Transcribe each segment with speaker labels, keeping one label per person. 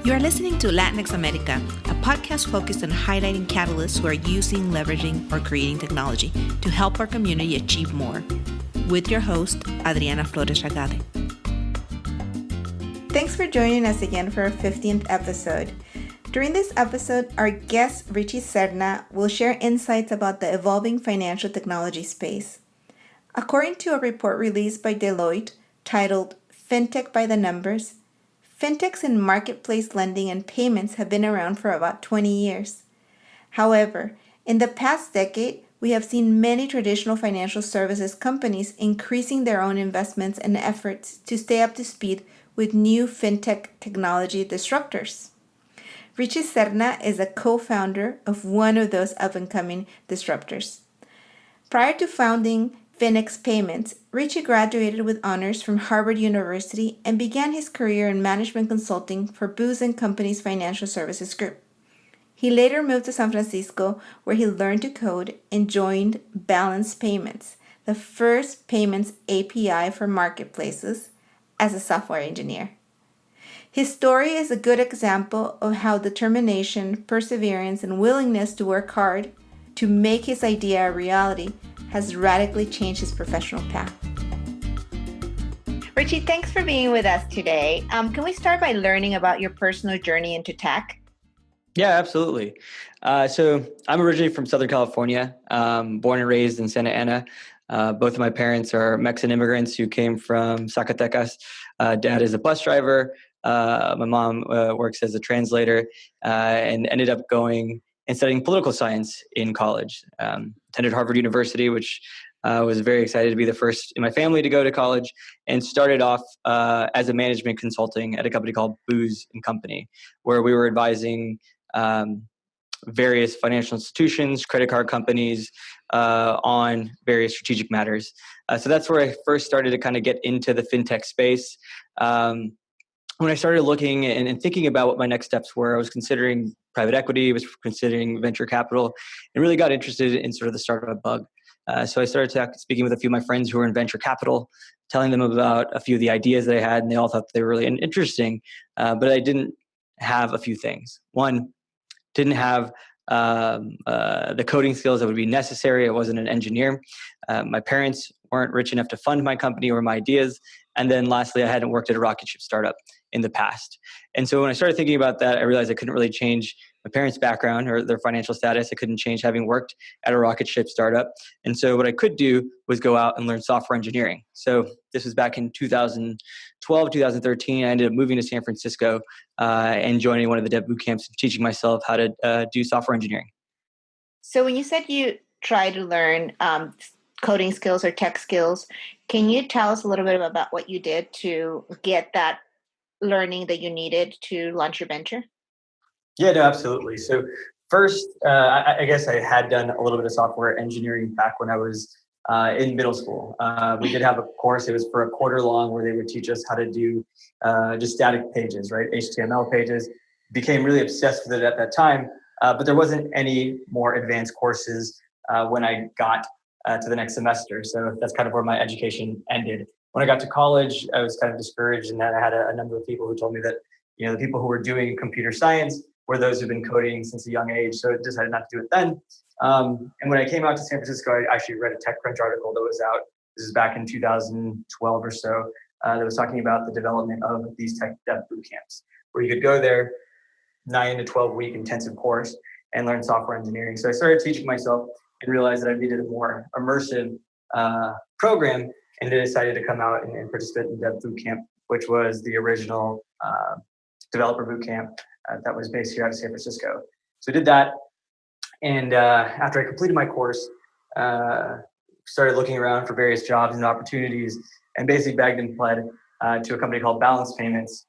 Speaker 1: You are listening to Latinx America, a podcast focused on highlighting catalysts who are using, leveraging, or creating technology to help our community achieve more. With your host, Adriana Flores Ragade. Thanks for joining us again for our 15th episode. During this episode, our guest, Richie Serna, will share insights about the evolving financial technology space. According to a report released by Deloitte titled Fintech by the Numbers, fintechs in marketplace lending and payments have been around for about 20 years. However, in the past decade, we have seen many traditional financial services companies increasing their own investments and efforts to stay up to speed with new fintech technology disruptors. Richie Serna is a co-founder of one of those up-and-coming disruptors. Prior to founding Finix Payments, Richie graduated with honors from Harvard University and began his career in management consulting for Booz & Company's financial services group. He later moved to San Francisco, where he learned to code and joined Balance Payments, the first payments API for marketplaces, as a software engineer. His story is a good example of how determination, perseverance, and willingness to work hard to make his idea a reality has radically changed his professional path. Richie, thanks for being with us today. Can we start by learning about your personal journey into tech?
Speaker 2: Yeah, absolutely. So I'm originally from Southern California, born and raised in Santa Ana. Both of my parents are Mexican immigrants who came from Zacatecas. Dad is a bus driver. My mom works as a translator and ended up going and studying political science in college. Attended Harvard University, which was very excited to be the first in my family to go to college, and started off as a management consulting at a company called Booz & Company, where we were advising various financial institutions, credit card companies on various strategic matters. So that's where I first started to kind of get into the fintech space. When I started looking and thinking about what my next steps were, I was considering private equity, was considering venture capital, and really got interested in sort of the startup bug. So I started speaking with a few of my friends who were in venture capital, telling them about a few of the ideas that I had, and they all thought they were really interesting. But I didn't have a few things. One, didn't have the coding skills that would be necessary. I wasn't an engineer. My parents weren't rich enough to fund my company or my ideas. And then lastly, I hadn't worked at a rocket ship startup in the past. And so when I started thinking about that, I realized I couldn't really change my parents' background or their financial status. I couldn't change having worked at a rocket ship startup. And so what I could do was go out and learn software engineering. So this was back in 2012, 2013. I ended up moving to San Francisco and joining one of the dev boot camps, teaching myself how to do software engineering.
Speaker 1: So when you said you tried to learn coding skills or tech skills, can you tell us a little bit about what you did to get that learning that you needed to launch your venture?
Speaker 2: Yeah, no, absolutely. So first, I guess I had done a little bit of software engineering back when I was in middle school. We did have a course. It was for a quarter long where they would teach us how to do just static pages, right? HTML pages. Became really obsessed with it at that time, but there wasn't any more advanced courses when I got to the next semester. So that's kind of where my education ended. When I got to college, I was kind of discouraged, and then I had a number of people who told me that, you know, the people who were doing computer science were those who've been coding since a young age. So I decided not to do it then. And when I came out to San Francisco, I actually read a TechCrunch article that was out. This is back in 2012 or so. That was talking about the development of these tech dev boot camps, where you could go there 9 to 12 week intensive course and learn software engineering. So I started teaching myself and realized that I needed a more immersive program, and decided to come out and participate in Dev Boot Camp, which was the original developer boot camp that was based here out of San Francisco. So I did that, and after I completed my course, started looking around for various jobs and opportunities, and basically begged and pled to a company called Balance Payments,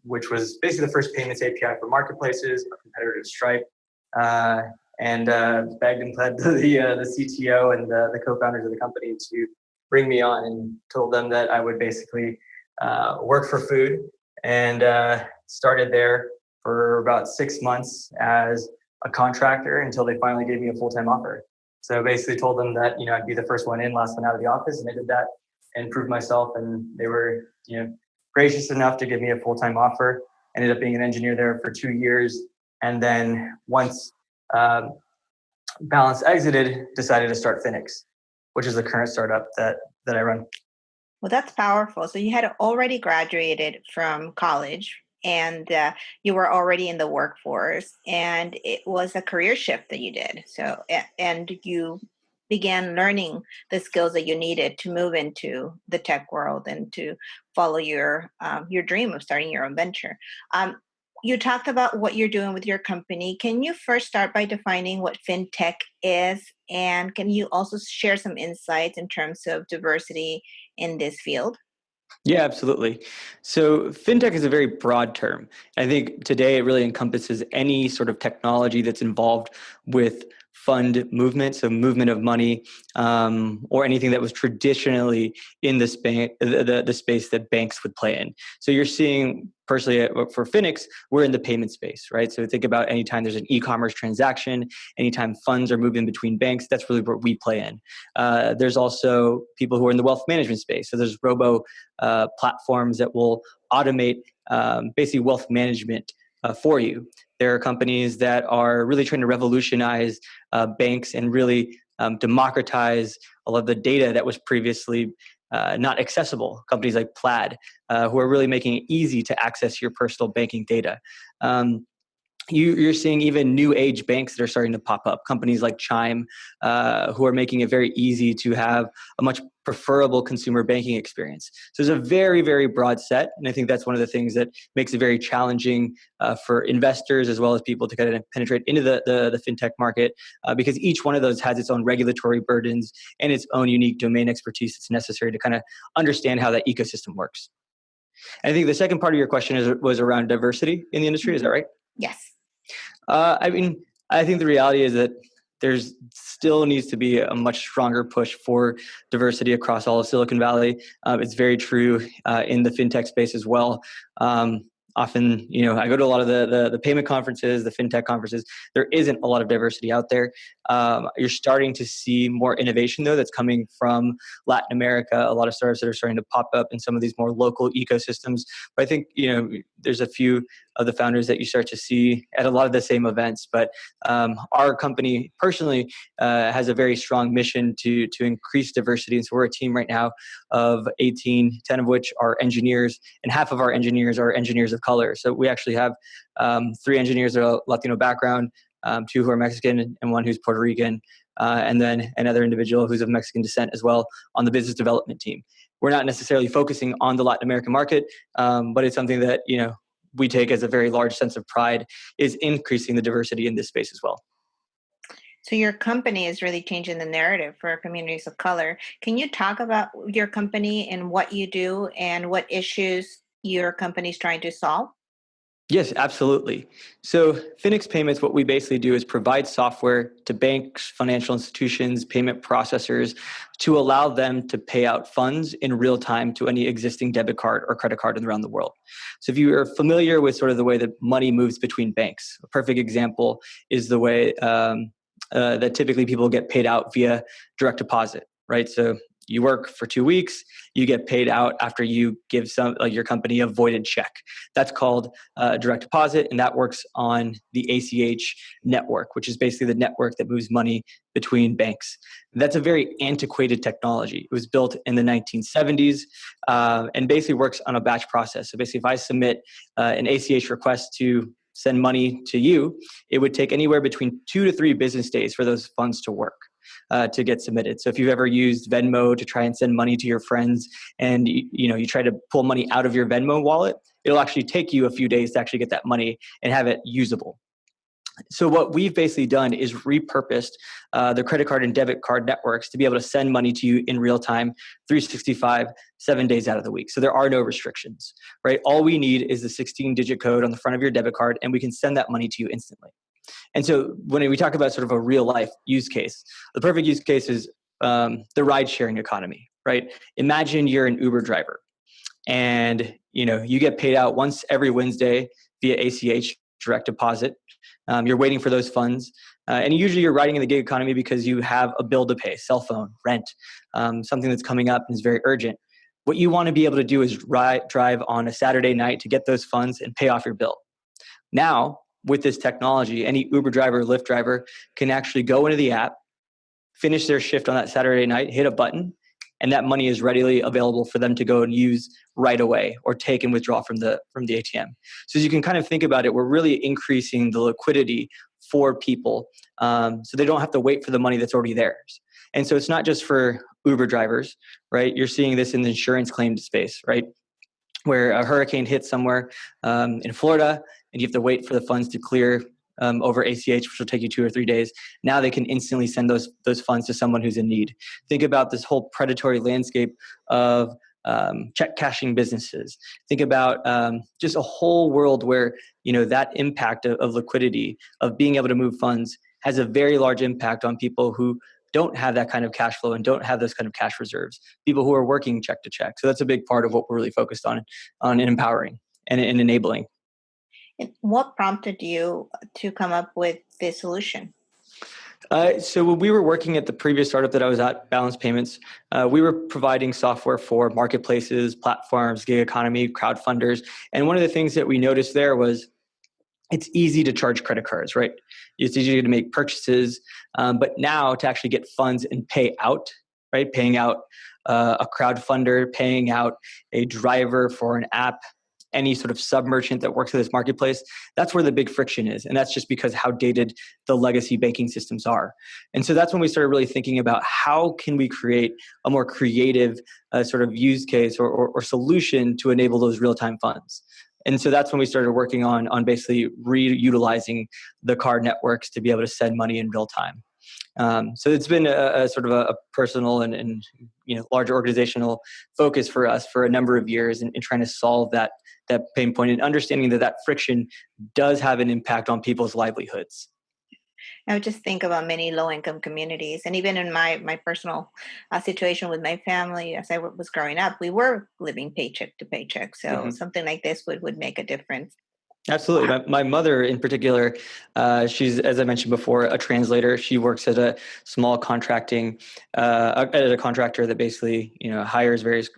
Speaker 2: which was basically the first payments API for marketplaces, a competitor to Stripe, and begged and pled to the CTO and the co-founders of the company to bring me on, and told them that I would basically work for food, and started there for about 6 months as a contractor until they finally gave me a full-time offer. So basically told them that, you know, I'd be the first one in, last one out of the office, and I did that and proved myself, and they were, you know, gracious enough to give me a full-time offer. ended up being an engineer there for 2 years. And then once Balance exited, decided to start Finix, which is the current startup that I run.
Speaker 1: Well, that's powerful. So you had already graduated from college and you were already in the workforce, and it was a career shift that you did. So, and you began learning the skills that you needed to move into the tech world and to follow your dream of starting your own venture. You talked about what you're doing with your company. Can you first start by defining what fintech is? And can you also share some insights in terms of diversity in this field?
Speaker 3: Yeah, absolutely. So fintech is a very broad term. I think today it really encompasses any sort of technology that's involved with fund movement, so movement of money, or anything that was traditionally in the space that banks would play in. So you're seeing, personally for Finix, we're in the payment space, right? So think about anytime there's an e-commerce transaction, anytime funds are moving between banks, that's really where we play in. There's also people who are in the wealth management space. So there's platforms that will automate basically wealth management for you. There are companies that are really trying to revolutionize banks and really democratize all of the data that was previously not accessible. Companies like Plaid, who are really making it easy to access your personal banking data. You're seeing even new age banks that are starting to pop up. Companies like Chime, who are making it very easy to have a much preferable consumer banking experience. So there's a very, very broad set. And I think that's one of the things that makes it very challenging for investors as well as people to kind of penetrate into the fintech market, because each one of those has its own regulatory burdens and its own unique domain expertise that's necessary to kind of understand how that ecosystem works. And I think the second part of your question was around diversity in the industry. Is that right?
Speaker 1: Yes.
Speaker 3: I mean, I think the reality is that there's still needs to be a much stronger push for diversity across all of Silicon Valley. It's very true in the fintech space as well. Often, I go to a lot of the payment conferences, the fintech conferences. There isn't a lot of diversity out there. You're starting to see more innovation, though, that's coming from Latin America. A lot of startups that are starting to pop up in some of these more local ecosystems. But I think, there's a few of the founders that you start to see at a lot of the same events. But our company personally has a very strong mission to increase diversity. And so we're a team right now of 18, 10 of which are engineers, and half of our engineers are engineers of color. So we actually have 3 engineers that are Latino background, 2 who are Mexican, and 1 who's Puerto Rican, and then another individual who's of Mexican descent as well on the business development team. We're not necessarily focusing on the Latin American market, but it's something that we take as a very large sense of pride, is increasing the diversity in this space as well.
Speaker 1: So your company is really changing the narrative for communities of color. Can you talk about your company and what you do and what issues your company is trying to solve?
Speaker 3: Yes, absolutely. So Finix Payments, what we basically do is provide software to banks, financial institutions, payment processors to allow them to pay out funds in real time to any existing debit card or credit card around the world. So if you are familiar with sort of the way that money moves between banks, a perfect example is the way that typically people get paid out via direct deposit, right? So you work for 2 weeks, you get paid out after you give your company a voided check. That's called direct deposit, and that works on the ACH network, which is basically the network that moves money between banks. That's a very antiquated technology. It was built in the 1970s and basically works on a batch process. So basically, if I submit an ACH request to send money to you, it would take anywhere between 2 to 3 business days for those funds to work. To get submitted. So if you've ever used Venmo to try and send money to your friends and you try to pull money out of your Venmo wallet, it'll actually take you a few days to actually get that money and have it usable. So what we've basically done is repurposed the credit card and debit card networks to be able to send money to you in real time, 365, 7 days out of the week. So there are no restrictions, right? All we need is the 16-digit code on the front of your debit card, and we can send that money to you instantly. And so when we talk about sort of a real life use case, the perfect use case is the ride sharing economy, right? Imagine you're an Uber driver and you get paid out once every Wednesday via ACH direct deposit. You're waiting for those funds. And usually you're riding in the gig economy because you have a bill to pay, cell phone, rent, something that's coming up and is very urgent. What you want to be able to do is drive on a Saturday night to get those funds and pay off your bill. Now, with this technology, any Uber driver or Lyft driver can actually go into the app, finish their shift on that Saturday night, hit a button, and that money is readily available for them to go and use right away or take and withdraw from the ATM. So as you can kind of think about it, we're really increasing the liquidity for people, so they don't have to wait for the money that's already theirs. And so it's not just for Uber drivers, right? You're seeing this in the insurance claim space, right? Where a hurricane hits somewhere in Florida, and you have to wait for the funds to clear over ACH, which will take you 2 or 3 days. Now they can instantly send those funds to someone who's in need. Think about this whole predatory landscape of check cashing businesses. Think about just a whole world where that impact of liquidity, of being able to move funds, has a very large impact on people who don't have that kind of cash flow and don't have those kind of cash reserves. People who are working check to check. So that's a big part of what we're really focused on empowering and enabling.
Speaker 1: And what prompted you to come up with this solution?
Speaker 3: So when we were working at the previous startup that I was at, Balance Payments, we were providing software for marketplaces, platforms, gig economy, crowdfunders. And one of the things that we noticed there was it's easy to charge credit cards, right? It's easy to make purchases, but now to actually get funds and pay out, right? Paying out a crowdfunder, paying out a driver for an app, any sort of sub-merchant that works at this marketplace, that's where the big friction is. And that's just because how dated the legacy banking systems are. And so that's when we started really thinking about how can we create a more creative sort of use case or solution to enable those real-time funds. And so that's when we started working on basically reutilizing the card networks to be able to send money in real time. So it's been a sort of a personal and larger organizational focus for us for a number of years in trying to solve that pain point and understanding that friction does have an impact on people's livelihoods.
Speaker 1: I would just think about many low-income communities, and even in my personal situation with my family, as I was growing up, we were living paycheck to paycheck. So something like this would make a difference.
Speaker 3: Absolutely. My mother in particular, she's, as I mentioned before, a translator. She works at a small contracting, at a contractor that basically, hires various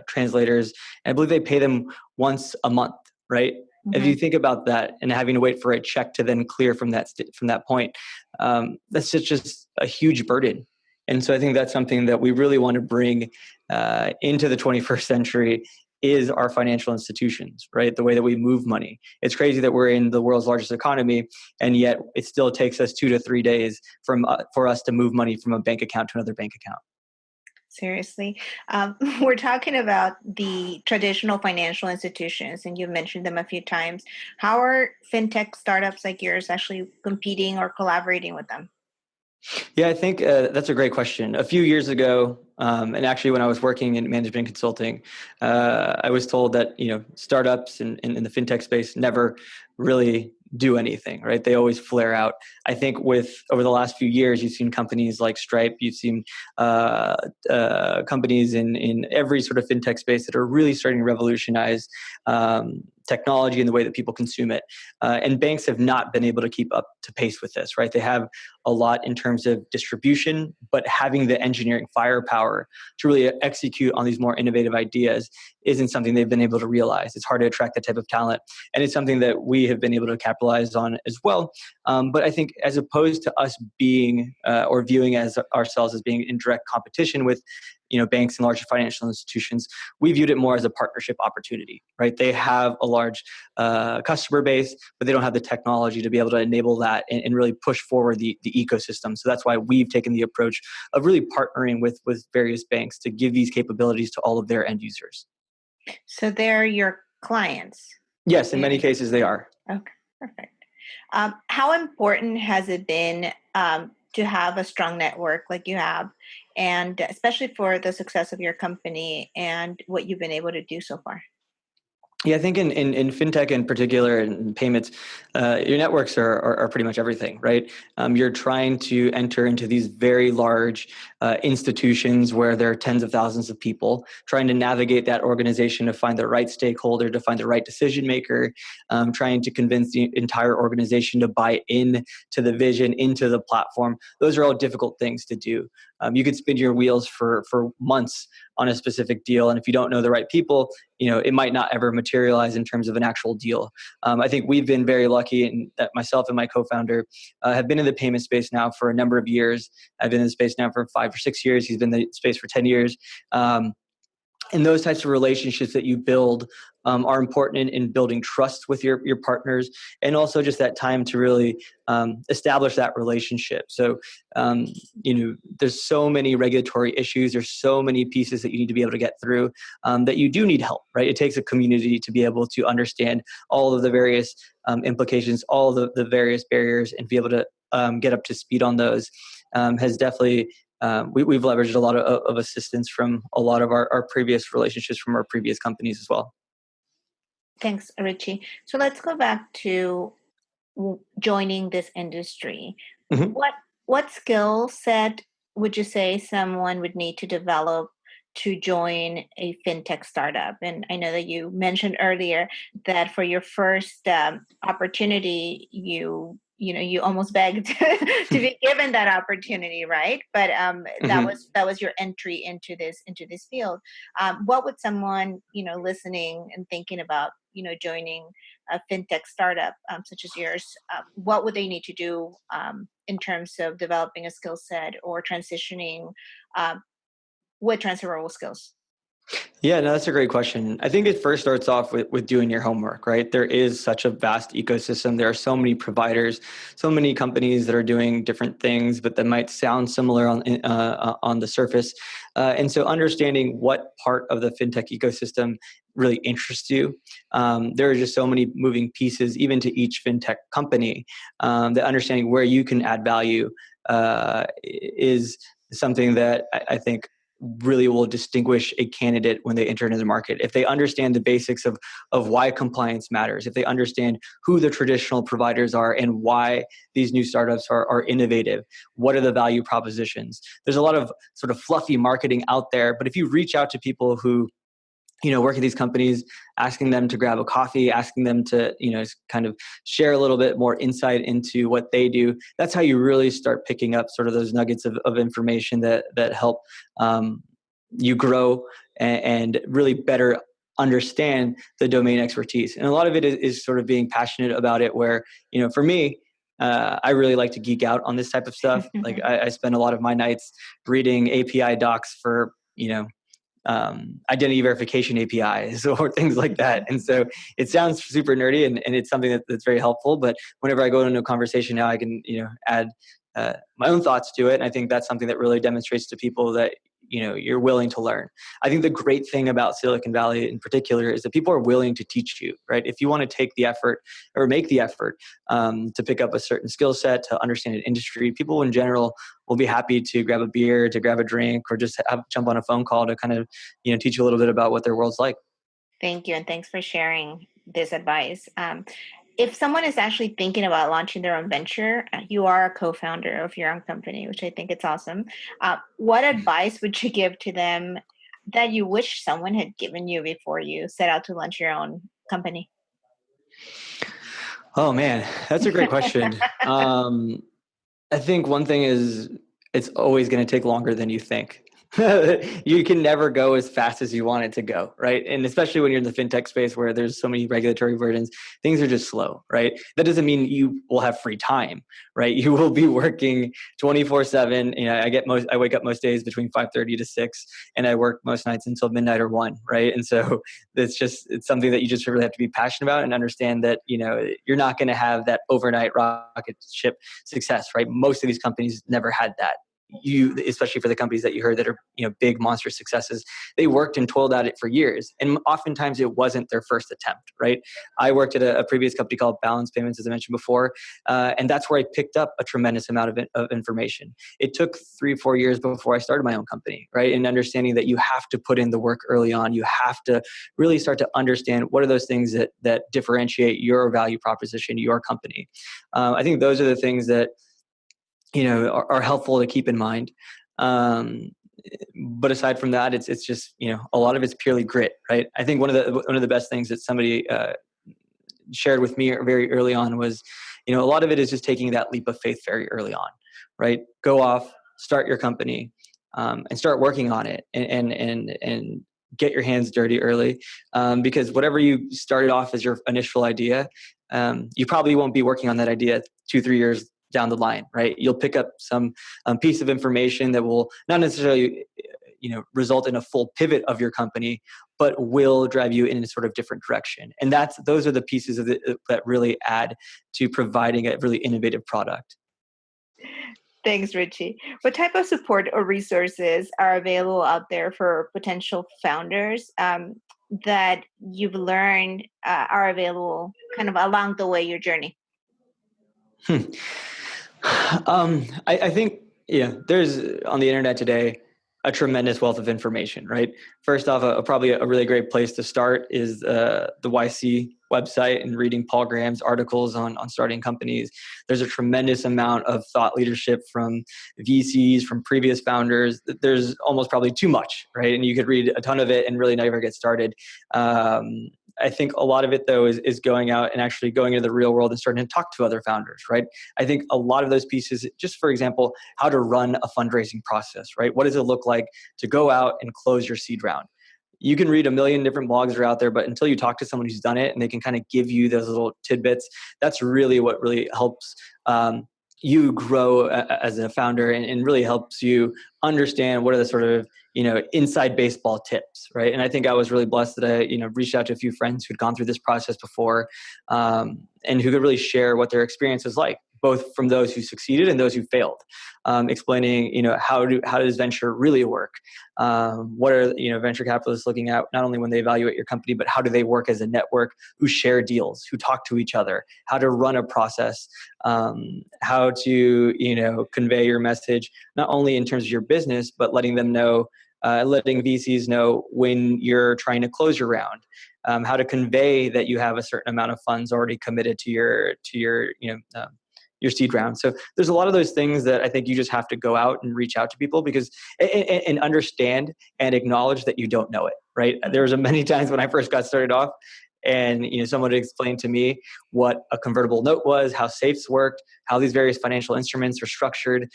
Speaker 3: translators. And I believe they pay them once a month, right? If you think about that and having to wait for a check to then clear from that point, that's just a huge burden. And so I think that's something that we really want to bring into the 21st century is our financial institutions, right? The way that we move money. It's crazy that we're in the world's largest economy, and yet it still takes us 2 to 3 days for us to move money from a bank account to another bank account.
Speaker 1: Seriously. We're talking about the traditional financial institutions, and you've mentioned them a few times. How are fintech startups like yours actually competing or collaborating with them?
Speaker 3: Yeah, I think that's a great question. A few years ago, and actually when I was working in management consulting, I was told that startups in the fintech space never really do anything, right? They always flare out. I think over the last few years, you've seen companies like Stripe, you've seen companies in every sort of fintech space that are really starting to revolutionize technology and the way that people consume it. And banks have not been able to keep up to pace with this, right? They have a lot in terms of distribution, but having the engineering firepower to really execute on these more innovative ideas isn't something they've been able to realize. It's hard to attract that type of talent. And it's something that we have been able to capitalize on as well. But I think as opposed to us being or viewing ourselves as being in direct competition with banks and larger financial institutions, we viewed it more as a partnership opportunity, right? They have a large customer base, but they don't have the technology to be able to enable that and really push forward the ecosystem. So that's why we've taken the approach of really partnering with various banks to give these capabilities to all of their end users.
Speaker 1: So they're your clients?
Speaker 3: Yes, in many cases they are.
Speaker 1: Okay, perfect. How important has it been to have a strong network like you have, and especially for the success of your company and what you've been able to do so far?
Speaker 3: Yeah, I think in fintech in particular and payments, your networks are pretty much everything, right? You're trying to enter into these very large institutions where there are tens of thousands of people, trying to navigate that organization to find the right stakeholder, to find the right decision maker, trying to convince the entire organization to buy in to the vision, into the platform. Those are all difficult things to do. You could spin your wheels for months on a specific deal, and if you don't know the right people, it might not ever materialize in terms of an actual deal. I think we've been very lucky in that myself and my co-founder have been in the payment space now for a number of years. I've been in the space now for 5 or 6 years. He's been in the space for 10 years. And those types of relationships that you build are important in building trust with your partners, and also just that time to really establish that relationship. So, there's so many regulatory issues. There's so many pieces that you need to be able to get through that you do need help, right? It takes a community to be able to understand all of the various implications, all the various barriers, and be able to get up to speed on those. Has definitely we've leveraged a lot of assistance from a lot of our previous relationships from our previous companies as well.
Speaker 1: Thanks, Richie. So let's go back to joining this industry.
Speaker 3: Mm-hmm.
Speaker 1: What skill set would you say someone would need to develop to join a fintech startup? And I know that you mentioned earlier that for your first opportunity, you almost begged to be given that opportunity, right? But that was your entry into this field. What would someone listening and thinking about joining a fintech startup such as yours, what would they need to do in terms of developing a skill set or transitioning with transferable skills?
Speaker 3: Yeah, no, that's a great question. I think it first starts off with doing your homework, right? There is such a vast ecosystem. There are so many providers, so many companies that are doing different things, but that might sound similar on the surface. And so understanding what part of the fintech ecosystem really interests you. There are just so many moving pieces, even to each fintech company, that understanding where you can add value is something that I think really will distinguish a candidate when they enter into the market. If they understand the basics of why compliance matters, if they understand who the traditional providers are and why these new startups are innovative, what are the value propositions? There's a lot of sort of fluffy marketing out there, but if you reach out to people who work at these companies, asking them to grab a coffee, asking them to, kind of share a little bit more insight into what they do. That's how you really start picking up sort of those nuggets of information that help you grow and really better understand the domain expertise. And a lot of it is sort of being passionate about it, where, for me, I really like to geek out on this type of stuff. Like I spend a lot of my nights reading API docs for, identity verification APIs or things like that. And so it sounds super nerdy and it's something that's very helpful. But whenever I go into a conversation now, I can, add my own thoughts to it. And I think that's something that really demonstrates to people that, you're willing to learn. I think the great thing about Silicon Valley in particular is that people are willing to teach you, right? If you want to take the effort or make the effort to pick up a certain skill set, to understand an industry, people in general will be happy to grab a beer, to grab a drink, or just jump on a phone call to kind of, teach you a little bit about what their world's like.
Speaker 1: Thank you. And thanks for sharing this advice. If someone is actually thinking about launching their own venture, you are a co-founder of your own company, which I think it's awesome. What advice would you give to them that you wish someone had given you before you set out to launch your own company?
Speaker 3: Oh man, that's a great question. I think one thing is it's always going to take longer than you think. You can never go as fast as you want it to go, right? And especially when you're in the fintech space where there's so many regulatory burdens, things are just slow, right? That doesn't mean you will have free time, right? You will be working 24/7. I wake up most days between 5:30 to 6, and I work most nights until midnight or 1, right? And so it's something that you just really have to be passionate about and understand that, you're not going to have that overnight rocket ship success, right? Most of these companies never had that. Especially for the companies that you heard that are, big monster successes, they worked and toiled at it for years. And oftentimes it wasn't their first attempt, right? I worked at a previous company called Finix Payments, as I mentioned before. And that's where I picked up a tremendous amount of information. It took 3-4 years before I started my own company, right? And understanding that you have to put in the work early on. You have to really start to understand what are those things that differentiate your value proposition, your company. I think those are the things that, are helpful to keep in mind. But aside from that, it's just, a lot of it's purely grit, right? I think one of the best things that somebody shared with me very early on was, a lot of it is just taking that leap of faith very early on, right? Go off, start your company, and start working on it and get your hands dirty early, because whatever you started off as your initial idea, you probably won't be working on that idea 2-3 years down the line, right? You'll pick up some piece of information that will not necessarily result in a full pivot of your company, but will drive you in a sort of different direction. And those are the pieces that really add to providing a really innovative product.
Speaker 1: Thanks, Richie. What type of support or resources are available out there for potential founders that you've learned are available kind of along the way, your journey?
Speaker 3: I think, there's on the internet today a tremendous wealth of information, right? First off, probably a really great place to start is the YC website and reading Paul Graham's articles on starting companies. There's a tremendous amount of thought leadership from VCs, from previous founders. There's almost probably too much, right? And you could read a ton of it and really never get started. I think a lot of it, though, is going out and actually going into the real world and starting to talk to other founders, right? I think a lot of those pieces, just for example, how to run a fundraising process, right? What does it look like to go out and close your seed round? You can read a million different blogs that are out there, but until you talk to someone who's done it and they can kind of give you those little tidbits, that's really what really helps you grow as a founder and really helps you understand what are the sort of inside baseball tips, right? And I think I was really blessed that I reached out to a few friends who'd gone through this process before, and who could really share what their experience was like, both from those who succeeded and those who failed, explaining how does venture really work, what are venture capitalists looking at not only when they evaluate your company, but how do they work as a network, who share deals, who talk to each other, how to run a process, how to convey your message not only in terms of your business, but letting VCs know when you're trying to close your round, how to convey that you have a certain amount of funds already committed to your seed round. So there's a lot of those things that I think you just have to go out and reach out to people because and understand and acknowledge that you don't know it, right? There was many times when I first got started off and someone would explain to me what a convertible note was, how safes worked, how these various financial instruments are structured.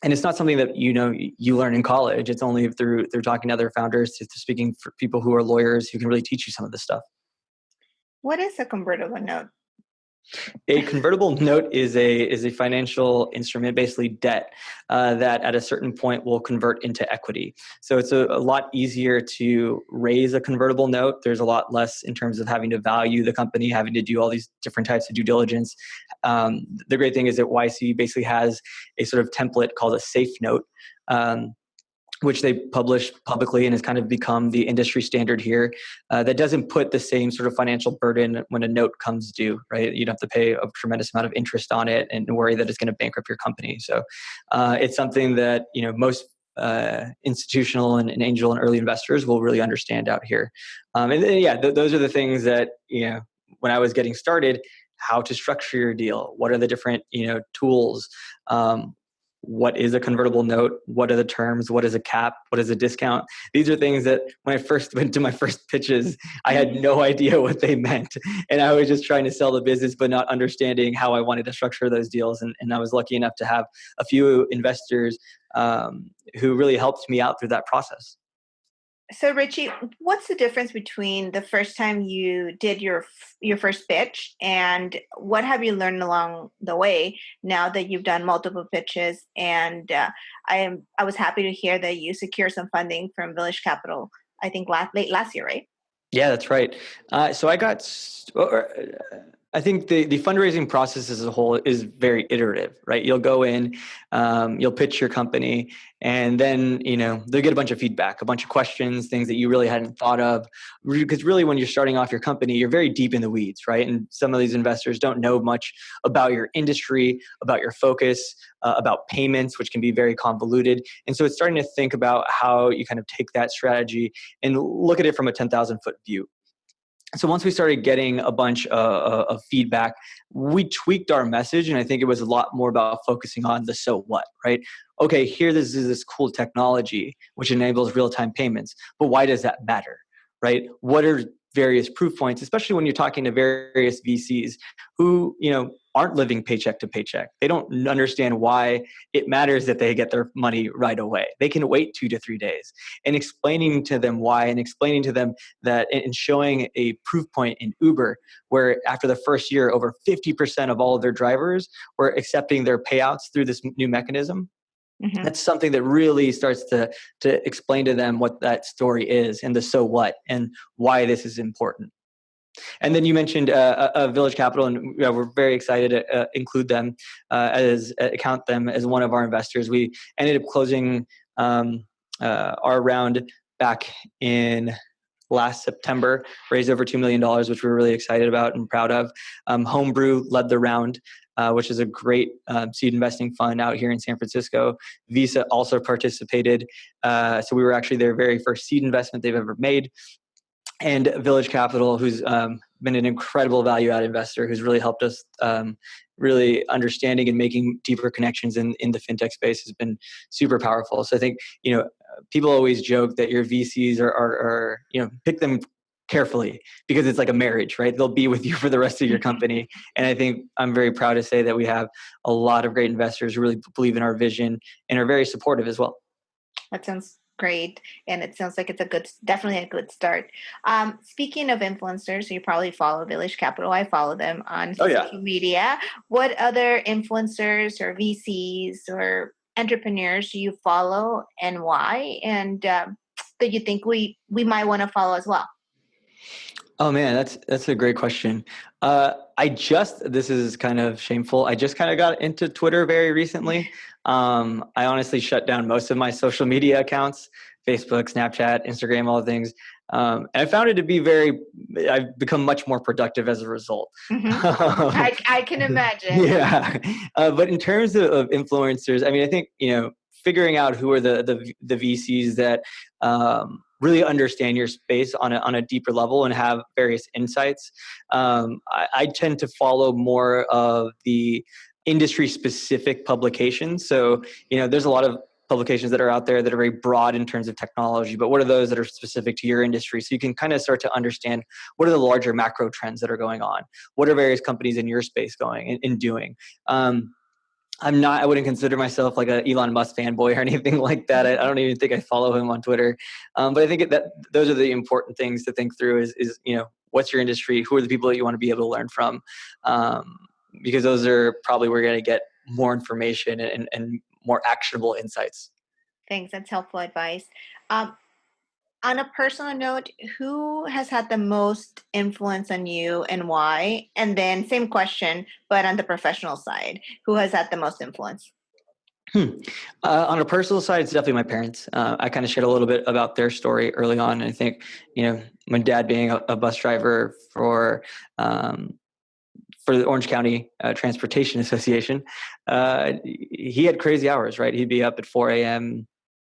Speaker 3: And it's not something that you learn in college. It's only through talking to other founders, to speaking for people who are lawyers who can really teach you some of this stuff.
Speaker 1: What is a convertible note?
Speaker 3: A convertible note is a financial instrument, basically debt, that at a certain point will convert into equity. So it's a lot easier to raise a convertible note. There's a lot less in terms of having to value the company, having to do all these different types of due diligence. The great thing is that YC basically has a sort of template called a safe note, which they publish publicly and has kind of become the industry standard here, that doesn't put the same sort of financial burden when a note comes due, right? You don't have to pay a tremendous amount of interest on it and worry that it's going to bankrupt your company. So it's something that most institutional and angel and early investors will really understand out here. And then, those are the things that when I was getting started, how to structure your deal, what are the different tools. What is a convertible note? What are the terms? What is a cap? What is a discount? These are things that when I first went to my first pitches, I had no idea what they meant. And I was just trying to sell the business, but not understanding how I wanted to structure those deals. And I was lucky enough to have a few investors who really helped me out through that process.
Speaker 1: So, Richie, what's the difference between the first time you did your first pitch and what have you learned along the way now that you've done multiple pitches? And I was happy to hear that you secured some funding from Village Capital, I think late last year, right?
Speaker 3: Yeah, that's right. So I think the fundraising process as a whole is very iterative, right? You'll go in, you'll pitch your company, and then they'll get a bunch of feedback, a bunch of questions, things that you really hadn't thought of. Because really, when you're starting off your company, you're very deep in the weeds, right? And some of these investors don't know much about your industry, about your focus, about payments, which can be very convoluted. And so it's starting to think about how you kind of take that strategy and look at it from a 10,000-foot view. So once we started getting a bunch of feedback, we tweaked our message, and I think it was a lot more about focusing on the so what, right? Okay, here this is this cool technology which enables real-time payments, but why does that matter, right? What are various proof points, especially when you're talking to various VCs who, aren't living paycheck to paycheck. They don't understand why it matters that they get their money right away. They can wait 2 to 3 days. And explaining to them why, and explaining to them that, and showing a proof point in Uber, where after the first year, over 50% of all of their drivers were accepting their payouts through this new mechanism.
Speaker 1: Mm-hmm.
Speaker 3: That's something that really starts to explain to them what that story is, and the so what, and why this is important. And then you mentioned Village Capital, and we're very excited to include them count them as one of our investors. We ended up closing our round back in last September, raised over $2 million, which we're really excited about and proud of. Homebrew led the round, which is a great seed investing fund out here in San Francisco. Visa also participated. So we were actually their very first seed investment they've ever made. And Village Capital, who's been an incredible value-add investor, who's really helped us really understanding and making deeper connections in the fintech space, has been super powerful. So I think, people always joke that your VCs are pick them carefully, because it's like a marriage, right? They'll be with you for the rest of your company. And I think I'm very proud to say that we have a lot of great investors who really believe in our vision and are very supportive as well.
Speaker 1: That sounds great. And it sounds like it's definitely a good start. Speaking of influencers, you probably follow Village Capital. I follow them on social media. What other influencers or VCs or entrepreneurs do you follow, and why? And that you think we might want to follow as well?
Speaker 3: Oh man, that's a great question. This is kind of shameful. I just kind of got into Twitter very recently. I honestly shut down most of my social media accounts, Facebook, Snapchat, Instagram, all the things. And I found it to be I've become much more productive as a result.
Speaker 1: Mm-hmm. I can imagine.
Speaker 3: Yeah. But in terms of influencers, I mean, I think, figuring out who are the VCs that really understand your space on a deeper level and have various insights. I tend to follow more of the industry specific publications. So, there's a lot of publications that are out there that are very broad in terms of technology, but what are those that are specific to your industry? So you can kind of start to understand what are the larger macro trends that are going on? What are various companies in your space going and doing? I wouldn't consider myself like an Elon Musk fanboy or anything like that. I don't even think I follow him on Twitter. But I think that those are the important things to think through is what's your industry? Who are the people that you want to be able to learn from? Because those are probably where you're going to get more information and more actionable insights.
Speaker 1: Thanks. That's helpful advice. On a personal note, who has had the most influence on you and why? And then same question, but on the professional side, who has had the most influence?
Speaker 3: On a personal side, it's definitely my parents. I kind of shared a little bit about their story early on. And I think, my dad being a bus driver for the Orange County Transportation Association, he had crazy hours, right? He'd be up at 4 a.m.,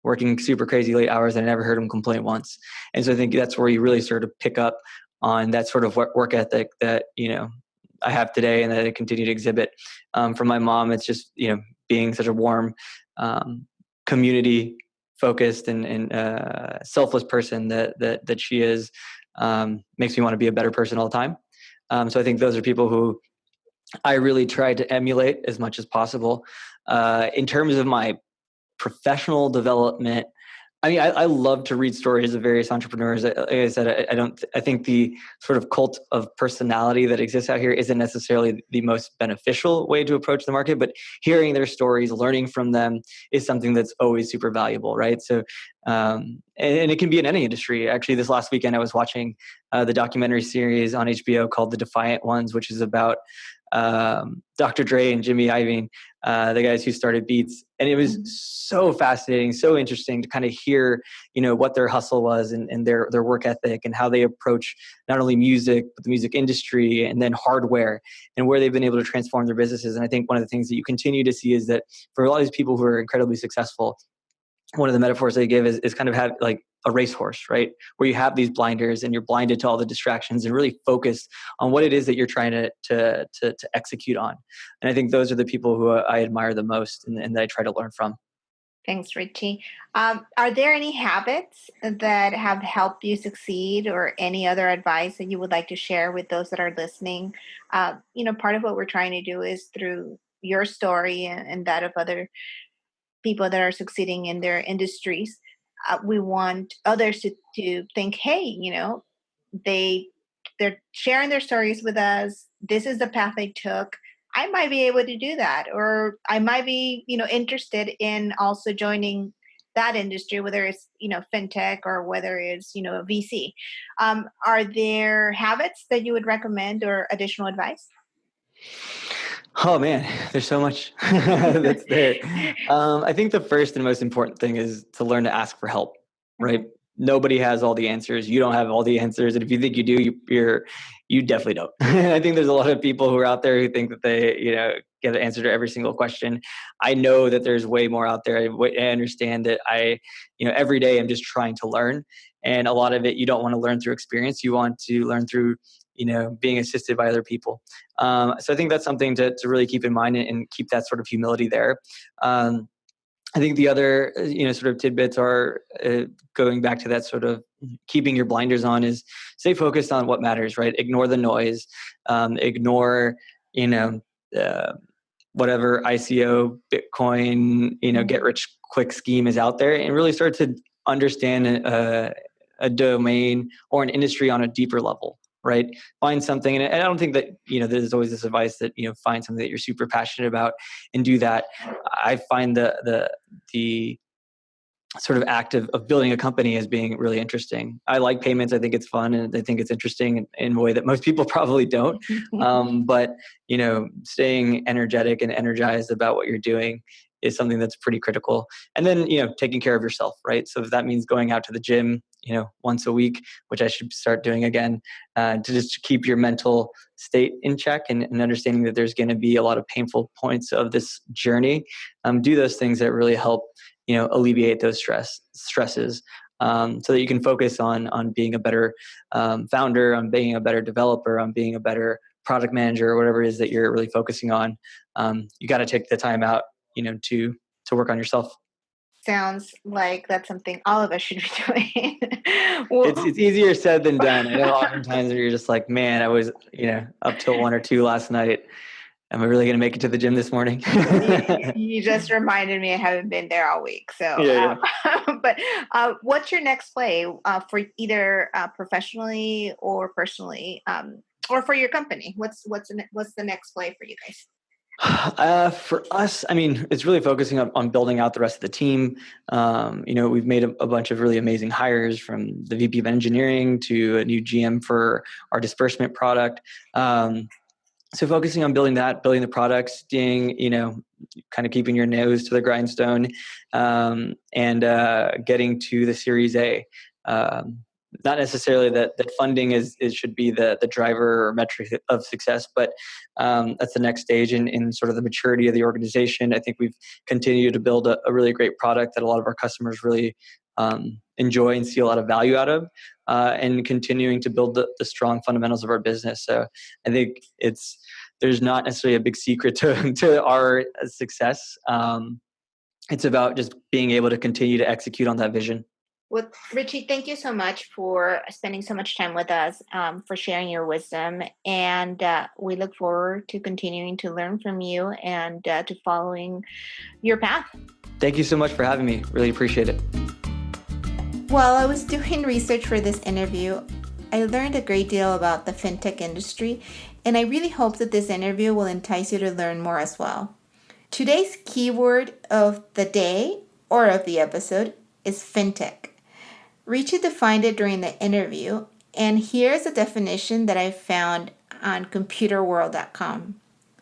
Speaker 3: working super crazy late hours, and I never heard him complain once. And so I think that's where you really sort of pick up on that sort of work ethic that, I have today and that I continue to exhibit. From my mom, it's just, being such a warm, community focused and selfless person that she is, makes me want to be a better person all the time. So I think those are people who I really try to emulate as much as possible. In terms of my professional development, I mean, I love to read stories of various entrepreneurs. Like I said, I think the sort of cult of personality that exists out here isn't necessarily the most beneficial way to approach the market, but hearing their stories, learning from them is something that's always super valuable, right? So, and it can be in any industry. Actually, this last weekend, I was watching the documentary series on HBO called The Defiant Ones, which is about Dr. Dre and Jimmy Iovine, the guys who started Beats. And it was so fascinating, so interesting to kind of hear, what their hustle was and their work ethic and how they approach not only music, but the music industry and then hardware and where they've been able to transform their businesses. And I think one of the things that you continue to see is that for a lot of these people who are incredibly successful, one of the metaphors they give is kind of have like a racehorse, right? Where you have these blinders and you're blinded to all the distractions and really focused on what it is that you're trying to execute on. And I think those are the people who I admire the most and that I try to learn from.
Speaker 1: Thanks, Richie. Are there any habits that have helped you succeed, or any other advice that you would like to share with those that are listening? Part of what we're trying to do is through your story and that of other people that are succeeding in their industries. We want others to think, hey, they they're sharing their stories with us. This is the path they took. I might be able to do that, or I might be, interested in also joining that industry, whether it's, fintech, or whether it's, a VC. Are there habits that you would recommend or additional advice?
Speaker 3: Oh man, there's so much that's there. I think the first and most important thing is to learn to ask for help, right?
Speaker 1: Mhm.
Speaker 3: Nobody has all the answers. You don't have all the answers, and if you think you do, you definitely don't. I think there's a lot of people who are out there who think that they, get the answer to every single question. I know that there's way more out there. I understand that every day I'm just trying to learn, and a lot of it you don't want to learn through experience. You want to learn through, being assisted by other people. So I think that's something to really keep in mind and keep that sort of humility there. I think the other, sort of tidbits are going back to that sort of keeping your blinders on is stay focused on what matters, right? Ignore the noise, ignore, uh, whatever ICO, Bitcoin, get rich quick scheme is out there, and really start to understand a domain or an industry on a deeper level, right? Find something, and I don't think that, there's always this advice that, find something that you're super passionate about and do that. I find the sort of act of building a company as being really interesting. I like payments. I think it's fun, and I think it's interesting in a way that most people probably don't. But staying energetic and energized about what you're doing is something that's pretty critical. And then taking care of yourself, right? So if that means going out to the gym, once a week, which I should start doing again, to just keep your mental state in check, and understanding that there's going to be a lot of painful points of this journey. Do those things that really help alleviate those stresses, so that you can focus on being a better founder, on being a better developer, on being a better product manager, or whatever it is that you're really focusing on. You got to take the time out, to work on yourself.
Speaker 1: Sounds like that's something all of us should be doing. Well,
Speaker 3: It's easier said than done. I know oftentimes you're just like, man, I was up till 1 or 2 last night. Am I really going to make it to the gym this morning?
Speaker 1: you just reminded me I haven't been there all week. So,
Speaker 3: Yeah.
Speaker 1: but what's your next play for either professionally or personally, or for your company? What's the next play for you guys?
Speaker 3: For us, I mean, it's really focusing on building out the rest of the team. We've made a bunch of really amazing hires, from the VP of engineering to a new GM for our disbursement product. So focusing on building the products, staying, kind of keeping your nose to the grindstone, and getting to the Series A. Not necessarily that funding should be the driver or metric of success, but that's the next stage in sort of the maturity of the organization. I think we've continued to build a really great product that a lot of our customers really enjoy and see a lot of value out of, and continuing to build the strong fundamentals of our business. So I think there's not necessarily a big secret to our success. It's about just being able to continue to execute on that vision.
Speaker 1: Well, Richie, thank you so much for spending so much time with us, for sharing your wisdom. And we look forward to continuing to learn from you and to following your path.
Speaker 3: Thank you so much for having me. Really appreciate it.
Speaker 1: While I was doing research for this interview, I learned a great deal about the fintech industry, and I really hope that this interview will entice you to learn more as well. Today's keyword of the day, or of the episode, is fintech. Richie defined it during the interview, and here's a definition that I found on computerworld.com.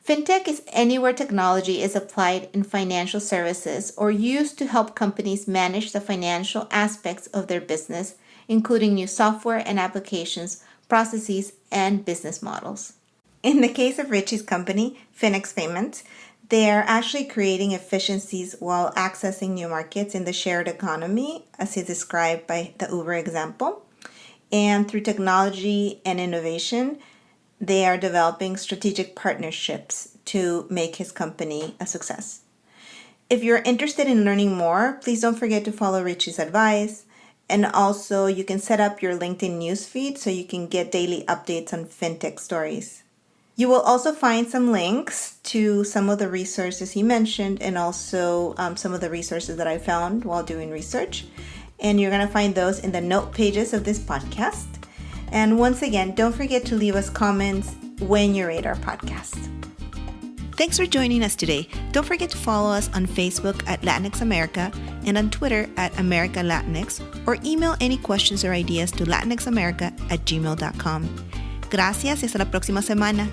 Speaker 1: Fintech is anywhere technology is applied in financial services or used to help companies manage the financial aspects of their business, including new software and applications, processes, and business models. In the case of Richie's company, Finix Payments, they are actually creating efficiencies while accessing new markets in the shared economy, as is described by the Uber example. And through technology and innovation, they are developing strategic partnerships to make his company a success. If you're interested in learning more, please don't forget to follow Richie's advice. And also, you can set up your LinkedIn newsfeed so you can get daily updates on fintech stories. You will also find some links to some of the resources he mentioned and also some of the resources that I found while doing research. And you're going to find those in the note pages of this podcast. And once again, don't forget to leave us comments when you rate our podcast. Thanks for joining us today. Don't forget to follow us on Facebook at Latinx America and on Twitter at America Latinx, or email any questions or ideas to latinxamerica@gmail.com. Gracias y hasta la próxima semana.